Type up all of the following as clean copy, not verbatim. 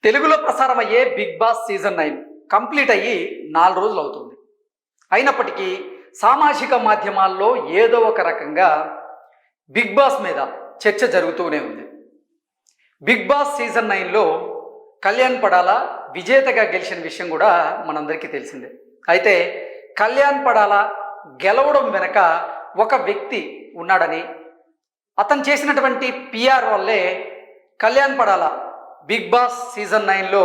తెలుగులో ప్రసారం అయ్యే బిగ్ బాస్ సీజన్ 9 కంప్లీట్ అయ్యి 4 రోజులు అవుతుంది. అయినప్పటికీ సామాజిక మాధ్యమాల్లో ఏదో ఒక రకంగా బిగ్ బాస్ మీద చర్చ జరుగుతూనే ఉంది. బిగ్ బాస్ సీజన్ 9లో కళ్యాణ్ పడాల విజేతగా గెలిచిన విషయం కూడా మనందరికీ తెలిసిందే. అయితే కళ్యాణ్ పడాల గెలవడం వెనక ఒక వ్యక్తి ఉన్నాడని, అతను చేసినటువంటి పిఆర్ వల్లే Kalyan Padala Bigg Boss season 9లో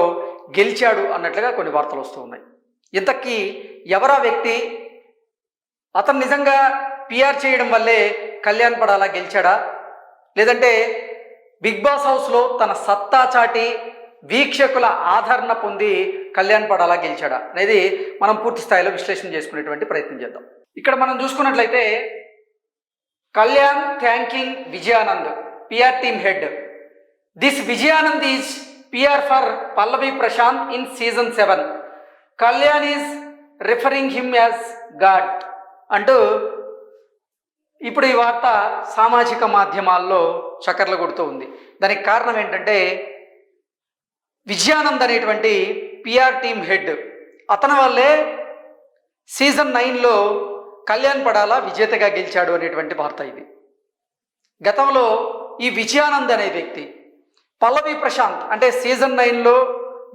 గెలిచాడు అన్నట్లుగా కొన్ని వార్తలు వస్తూ ఉన్నాయి. ఇంతకీ ఎవరా వ్యక్తి? అతను నిజంగా పిఆర్ చేయడం వల్లే కళ్యాణ్ పడాల గెలిచాడా, లేదంటే బిగ్ బాస్ హౌస్లో తన సత్తా చాటి వీక్షకుల ఆదరణ పొంది కళ్యాణ్ పడాల గెలిచాడా అనేది మనం పూర్తి స్థాయిలో విశ్లేషణ చేసుకునేటువంటి ప్రయత్నం చేద్దాం. ఇక్కడ మనం చూసుకున్నట్లయితే Kalyan thanking Vijayanand, PR team head. This Vijayanand is PR for Pallavi Prashanth in season 7. Kalyan is referring him as god అంటూ ఇప్పుడు ఈ వార్త సామాజిక మాధ్యమాల్లో చక్కర్లు కొడుతూ ఉంది. దానికి కారణం ఏంటంటే విజయానంద్ అనేటువంటి పిఆర్ టీమ్ హెడ్, అతని వల్లే సీజన్ 9లో కళ్యాణ్ పడాల విజేతగా గెలిచాడు అనేటువంటి వార్త ఇది. గతంలో ఈ విజయానంద్ అనే వ్యక్తి పల్లవి ప్రశాంత్ అంటే సీజన్ 9లో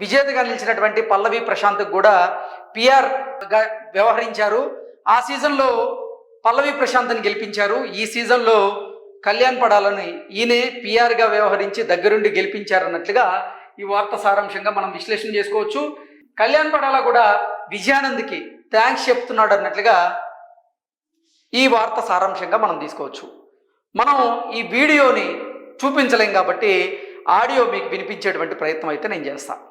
విజేతగా నిలిచినటువంటి పల్లవి ప్రశాంత్ కూడా పిఆర్గా వ్యవహరించారు. ఆ సీజన్లో పల్లవి ప్రశాంత్ని గెలిపించారు. ఈ సీజన్లో కళ్యాణ్ పడాలని ఈయనే పిఆర్గా వ్యవహరించి దగ్గరుండి గెలిపించారన్నట్లుగా ఈ వార్త సారాంశంగా మనం విశ్లేషణ చేసుకోవచ్చు. కళ్యాణ్ పడాల కూడా విజయానంద్కి థ్యాంక్స్ చెప్తున్నాడు అన్నట్లుగా ఈ వార్త సారాంశంగా మనం తీసుకోవచ్చు. మనం ఈ వీడియోని చూపించలేం కాబట్టి ఆడియో మీకు వినిపించేటువంటి ప్రయత్నం అయితే నేను చేస్తాను.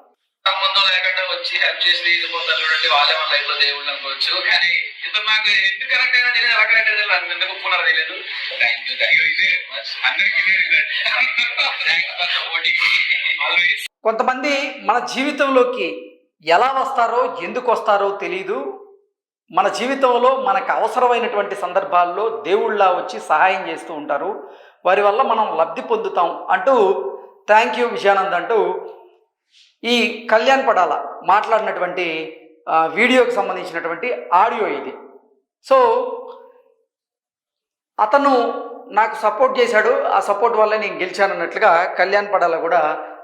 సంబంధం లేకుండా వచ్చి హెల్ప్ చేసి వెళ్ళిపోతారు చూడండి, వాళ్ళే మన లైఫ్ లో దేవుళ్ళు అనుకోవచ్చు. కానీ ఇంత నాకు ఎందుకు కరెక్ట్ అయినా తెలియదు, ఎలా కరెక్ట్ అయితే నన్ను ఎందుకు ఒప్పుకున్నారో తెలియదు. కొంతమంది మన జీవితంలోకి ఎలా వస్తారో ఎందుకు వస్తారో తెలియదు. మన జీవితంలో మనకు అవసరమైనటువంటి సందర్భాల్లో దేవుళ్ళ వచ్చి సహాయం చేస్తూ ఉంటారు. వారి వల్ల మనం లబ్ధి పొందుతాం అంటూ థ్యాంక్ యూ విజయానంద్ అంటూ ఈ కళ్యాణ్ పడాల మాట్లాడినటువంటి వీడియోకి సంబంధించినటువంటి ఆడియో ఇది. సో అతను నాకు సపోర్ట్ చేశాడు, ఆ సపోర్ట్ వల్ల నేను గెలిచానన్నట్లుగా కళ్యాణ్ పడాల కూడా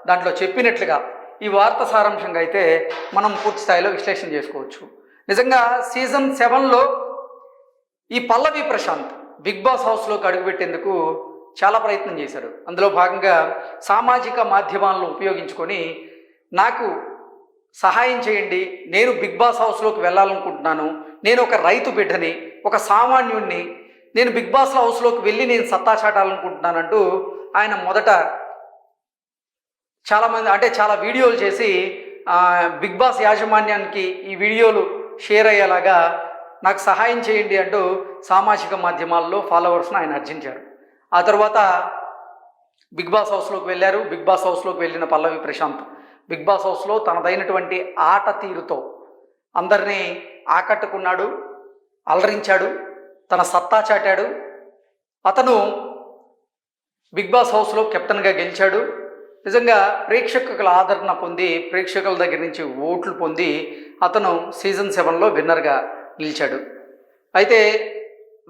దాంట్లో చెప్పినట్లుగా ఈ వార్త సారాంశంగా అయితే మనం పూర్తి స్థాయిలో విశ్లేషణ చేసుకోవచ్చు. నిజంగా సీజన్ 7లో ఈ పల్లవి ప్రశాంత్ బిగ్ బాస్ హౌస్లోకి అడుగుపెట్టేందుకు చాలా ప్రయత్నం చేశాడు. అందులో భాగంగా సామాజిక మాధ్యమాలను ఉపయోగించుకొని నాకు సహాయం చేయండి, నేను బిగ్ బాస్ హౌస్లోకి వెళ్ళాలనుకుంటున్నాను, నేను ఒక రైతు బిడ్డని, ఒక సామాన్యుడిని, నేను బిగ్ బాస్ హౌస్లోకి వెళ్ళి నేను సత్తా చాటాలనుకుంటున్నానంటూ ఆయన మొదట చాలా వీడియోలు చేసి బిగ్ బాస్ యాజమాన్యానికి ఈ వీడియోలు షేర్ అయ్యేలాగా నాకు సహాయం చేయండి అంటూ సామాజిక మాధ్యమాల్లో ఫాలోవర్స్ను ఆయన అర్జించారు. ఆ తర్వాత బిగ్ బాస్ హౌస్లోకి వెళ్ళారు. బిగ్ బాస్ హౌస్లోకి వెళ్ళిన పల్లవి ప్రశాంత్ బిగ్ బాస్ హౌస్లో తనదైనటువంటి ఆట తీరుతో అందరినీ ఆకట్టుకున్నాడు, అలరించాడు, తన సత్తా చాటాడు. అతను బిగ్ బాస్ హౌస్లో కెప్టెన్గా గెలిచాడు. నిజంగా ప్రేక్షకుల ఆదరణ పొంది, ప్రేక్షకుల దగ్గర నుంచి ఓట్లు పొంది అతను సీజన్ 7లో విన్నర్గా నిలిచాడు. అయితే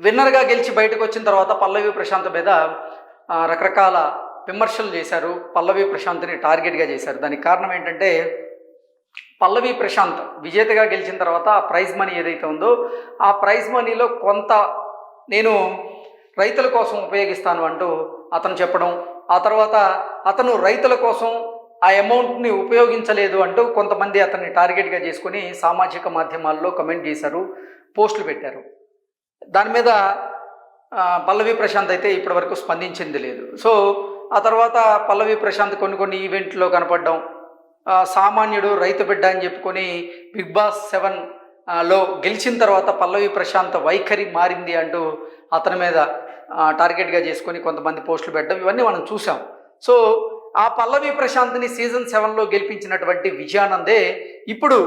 విన్నర్గా గెలిచి బయటకు వచ్చిన తర్వాత పల్లవి ప్రశాంత్ మీద రకరకాల విమర్శలు చేశారు, పల్లవి ప్రశాంత్ని టార్గెట్గా చేశారు. దానికి కారణం ఏంటంటే పల్లవి ప్రశాంత్ విజేతగా గెలిచిన తర్వాత ఆ ప్రైజ్ మనీ ఏదైతే ఉందో ఆ ప్రైజ్ మనీలో కొంత నేను రైతుల కోసం ఉపయోగిస్తాను అంటూ అతను చెప్పడం, ఆ తర్వాత అతను రైతుల కోసం ఆ అమౌంట్ని ఉపయోగించలేదు అంటూ కొంతమంది అతన్ని టార్గెట్గా చేసుకొని సామాజిక మాధ్యమాల్లో కమెంట్ చేశారు, పోస్టులు పెట్టారు. దాని మీద పల్లవి ప్రశాంత్ అయితే ఇప్పటివరకు స్పందించింది లేదు. సో ఆ తర్వాత పల్లవి ప్రశాంత్ కొన్ని ఈవెంట్లో కనపడడం, సామాన్యుడు రైతు బిడ్డ అని చెప్పుకొని బిగ్ బాస్ 7లో గెలిచిన తర్వాత పల్లవి ప్రశాంత్ వైఖరి మారింది అంటూ అతని మీద టార్గెట్గా చేసుకొని కొంతమంది పోస్టులు పెట్టడం ఇవన్నీ మనం చూసాం. సో ఆ పల్లవి ప్రశాంత్ని సీజన్ 7లో గెలిపించినటువంటి విజయానందే ఇప్పుడు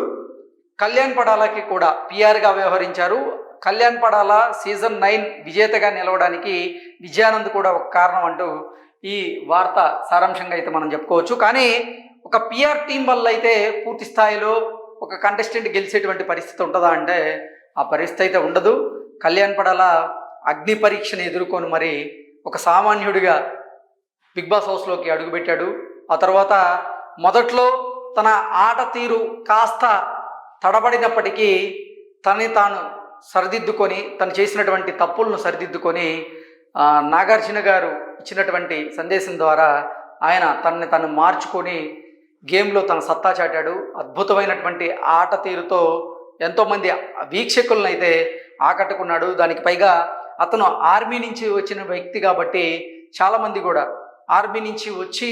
కళ్యాణ్ పడాలకి కూడా పిఆర్గా వ్యవహరించారు. కళ్యాణ్ పడాల సీజన్ 9 విజేతగా నిలవడానికి విజయానంద్ కూడా ఒక కారణం అంటూ ఈ వార్త సారాంశంగా అయితే మనం చెప్పుకోవచ్చు. కానీ ఒక పిఆర్ టీం వల్ల అయితే పూర్తి స్థాయిలో ఒక కంటెస్టెంట్ గెలిచేటువంటి పరిస్థితి ఉంటుందా అంటే ఆ పరిస్థితి అయితే ఉండదు. కళ్యాణ్ పడాల అగ్ని పరీక్షను ఎదుర్కొని మరి ఒక సామాన్యుడిగా బిగ్ బాస్ హౌస్లోకి అడుగుపెట్టాడు. ఆ తర్వాత మొదట్లో తన ఆట తీరు కాస్త తడబడినప్పటికీ తనని తాను సరిదిద్దుకొని తను చేసినటువంటి తప్పులను సరిదిద్దుకొని నాగార్జున గారు ఇచ్చినటువంటి సందేశం ద్వారా ఆయన తనని తను మార్చుకొని గేమ్లో తన సత్తా చాటాడు. అద్భుతమైనటువంటి ఆట తీరుతో ఎంతోమంది వీక్షకులను అయితే ఆకట్టుకున్నాడు. దానికి పైగా అతను ఆర్మీ నుంచి వచ్చిన వ్యక్తి కాబట్టి చాలామంది కూడా ఆర్మీ నుంచి వచ్చి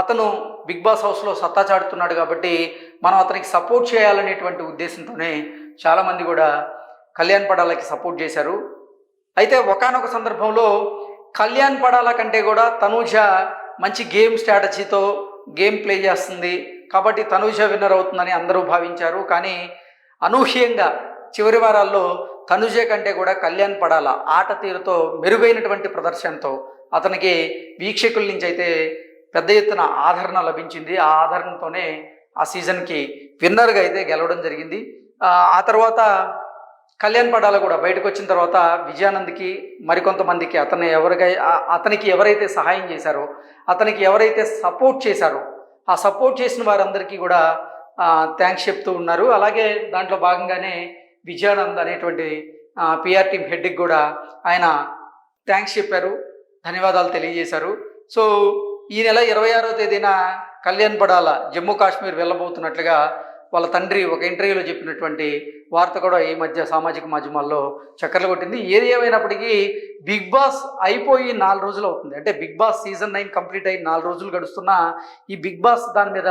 అతను బిగ్ బాస్ హౌస్లో సత్తా చాటుతున్నాడు కాబట్టి మనం అతనికి సపోర్ట్ చేయాలనేటువంటి ఉద్దేశంతోనే చాలామంది కూడా కళ్యాణ్ పడాలకి సపోర్ట్ చేశారు. అయితే ఒకానొక సందర్భంలో కళ్యాణ్ పడాల కంటే కూడా తనూజ మంచి గేమ్ స్ట్రాటజీతో గేమ్ ప్లే చేస్తుంది కాబట్టి తనూజ విన్నర్ అవుతుందని అందరూ భావించారు. కానీ అనూహ్యంగా చివరి వారాల్లో తనుజ కంటే కూడా కళ్యాణ్ పడాల ఆట తీరుతో మెరుగైనటువంటి ప్రదర్శనతో అతనికి వీక్షకుల నుంచి అయితే పెద్ద ఎత్తున ఆదరణ లభించింది. ఆ ఆదరణతోనే ఆ సీజన్కి విన్నర్గా అయితే గెలవడం జరిగింది. ఆ తర్వాత కళ్యాణ్ పడాల కూడా బయటకు వచ్చిన తర్వాత విజయానంద్కి మరికొంతమందికి అతనికి ఎవరైతే సహాయం చేశారో అతనికి ఎవరైతే సపోర్ట్ చేశారో ఆ సపోర్ట్ చేసిన వారందరికీ కూడా థ్యాంక్స్ చెప్తూ ఉన్నారు. అలాగే దాంట్లో భాగంగానే విజయానంద్ అనేటువంటి పిఆర్ టీమ్ హెడ్కి కూడా ఆయన థ్యాంక్స్ చెప్పారు, ధన్యవాదాలు తెలియజేశారు. సో ఈ నెల 26వ తేదీన కళ్యాణ్ పడాల జమ్మూ కాశ్మీర్ వెళ్ళబోతున్నట్లుగా వాళ్ళ తండ్రి ఒక ఇంటర్వ్యూలో చెప్పినటువంటి వార్త కూడా ఈ మధ్య సామాజిక మాధ్యమాల్లో చక్కర్లు కొట్టింది. ఏది ఏమైనప్పటికీ బిగ్ బాస్ అయిపోయి 4 రోజులు అవుతుంది. అంటే బిగ్ బాస్ సీజన్ 9 కంప్లీట్ అయ్యి 4 రోజులు గడుస్తున్నా ఈ బిగ్ బాస్ దాని మీద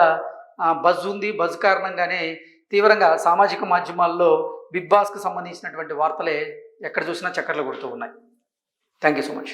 బజ్ ఉంది. బజ్ కారణంగానే తీవ్రంగా సామాజిక మాధ్యమాల్లో బిగ్ బాస్కి సంబంధించినటువంటి వార్తలే ఎక్కడ చూసినా చక్కర్లు కొడుతూ ఉన్నాయి. Thank you so much.